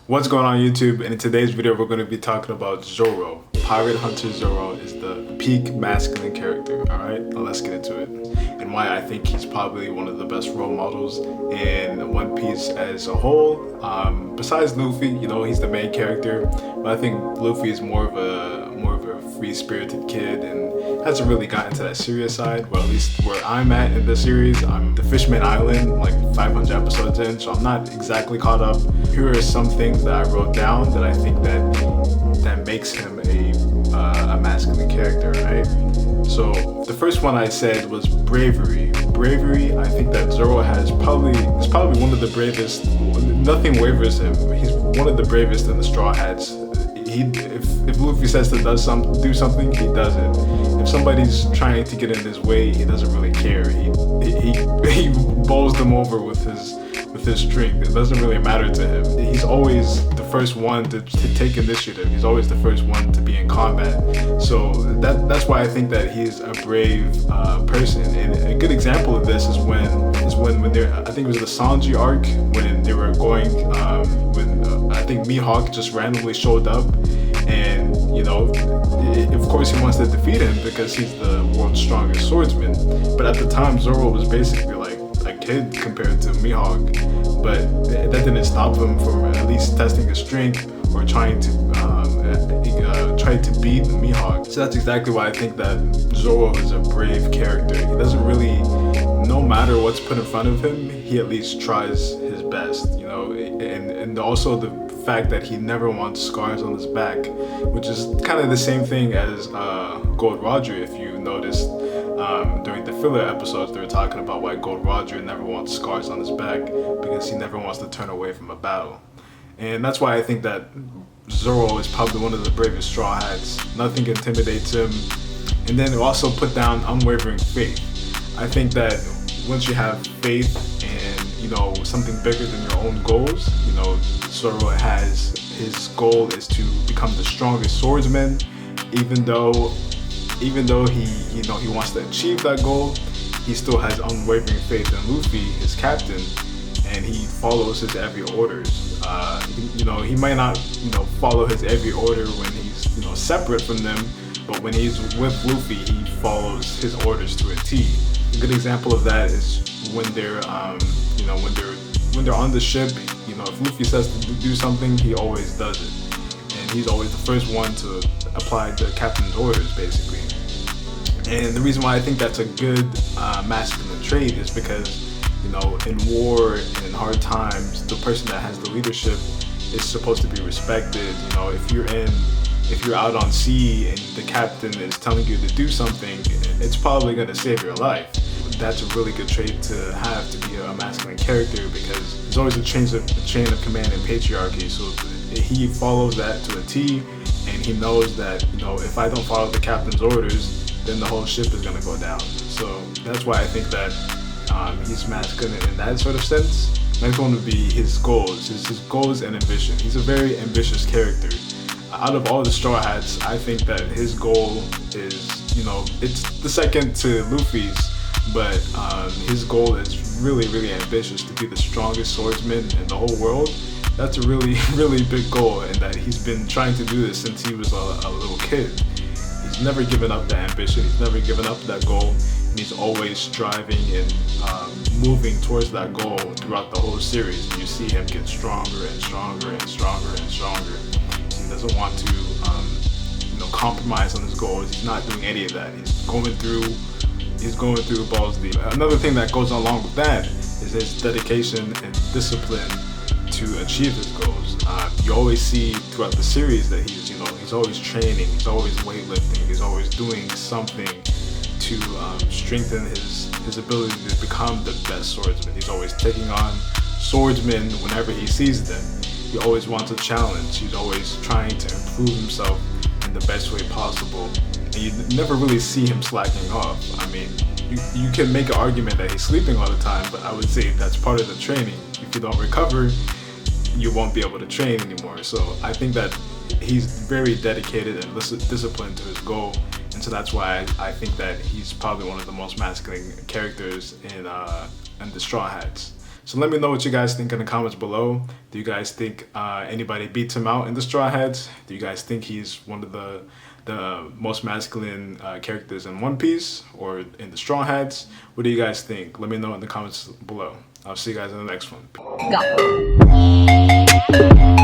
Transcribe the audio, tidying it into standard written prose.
What's going on YouTube? And in today's video we're going to be talking about Zoro. Pirate Hunter Zoro is the peak masculine character, alright? Now let's get into it. And why I think he's probably one of the best role models in One Piece as a whole. Besides Luffy, you know, he's the main character, but I think Luffy is more of a free-spirited kid and hasn't really gotten to that serious side. Well, at least where I'm at in the series, I'm the Fishman Island, like 500 episodes in, so I'm not exactly caught up. Here are some things that I wrote down that I think that makes him a masculine character, right? So the first one I said was bravery. Bravery, I think that Zoro is probably one of the bravest. Nothing wavers him. He's one of the bravest in the Straw Hats. If Luffy says to do something, he does it. If somebody's trying to get in his way, he doesn't really care. He bowls them over with his strength. It doesn't really matter to him. He's always the first one to take initiative. He's always the first one to be in combat. So that's why I think that he's a brave person. And a good example of this is when they're, I think it was the Sanji arc, when they were going I think Mihawk just randomly showed up, and you know, of course he wants to defeat him because he's the world's strongest swordsman. But at the time, Zoro was basically like a kid compared to Mihawk. But that didn't stop him from at least testing his strength or trying to beat Mihawk. So that's exactly why I think that Zoro is a brave character. He doesn't really, no matter what's put in front of him, he at least tries his best, you know. And also the fact that he never wants scars on his back, which is kind of the same thing as Gold Roger. If you noticed during the filler episodes, they were talking about why Gold Roger never wants scars on his back, because he never wants to turn away from a battle. And that's why I think that Zoro is probably one of the bravest Straw Hats. Nothing intimidates him. And then also put down unwavering faith. I think that once you have faith and, you know, something bigger than your own goals, you know, Zoro has, his goal is to become the strongest swordsman. Even though he, you know, he wants to achieve that goal, he still has unwavering faith in Luffy, his captain, and he follows his every orders. You know, he might not, you know, follow his every order when he's, you know, separate from them, but when he's with Luffy, he follows his orders to a T. A good example of that is when they're, you know, when they're on the ship. You know, if Luffy says to do something, he always does it, and he's always the first one to apply the captain's orders, basically. And the reason why I think that's a good masculine trait is because, you know, in war and in hard times, the person that has the leadership is supposed to be respected. You know, if you're out on sea and the captain is telling you to do something, it's probably going to save your life. That's a really good trait to have to be a masculine character, because there's always a chain of command in patriarchy. So he follows that to a T, and he knows that, you know, if I don't follow the captain's orders, then the whole ship is going to go down. So that's why I think that he's masculine in that sort of sense. Next one would be his goals, his goals and ambition. He's a very ambitious character. Out of all the Straw Hats, I think that his goal is, you know, it's the second to Luffy's, but his goal is really, really ambitious, to be the strongest swordsman in the whole world. That's a really, really big goal, and that he's been trying to do this since he was a little kid. He's never given up that ambition, he's never given up that goal, and he's always striving and moving towards that goal throughout the whole series. And you see him get stronger and stronger and stronger and stronger. He doesn't want to, you know, compromise on his goals. He's not doing any of that. He's going through balls deep. Another thing that goes along with that is his dedication and discipline to achieve his goals. You always see throughout the series that he's, you know, he's always training, he's always weightlifting, he's always doing something to strengthen his ability to become the best swordsman. He's always taking on swordsmen whenever he sees them. He always wants a challenge. He's always trying to improve himself in the best way possible. And you never really see him slacking off. I mean, you can make an argument that he's sleeping all the time, but I would say that's part of the training. If you don't recover, you won't be able to train anymore. So I think that he's very dedicated and disciplined to his goal, and so that's why I think that he's probably one of the most masculine characters in the Straw Hats. So let me know what you guys think in the comments below. Do you guys think anybody beats him out in the Straw Hats? Do you guys think he's one of the most masculine characters in One Piece or in the Straw Hats? What do you guys think? Let me know in the comments below. I'll see you guys in the next one. Go.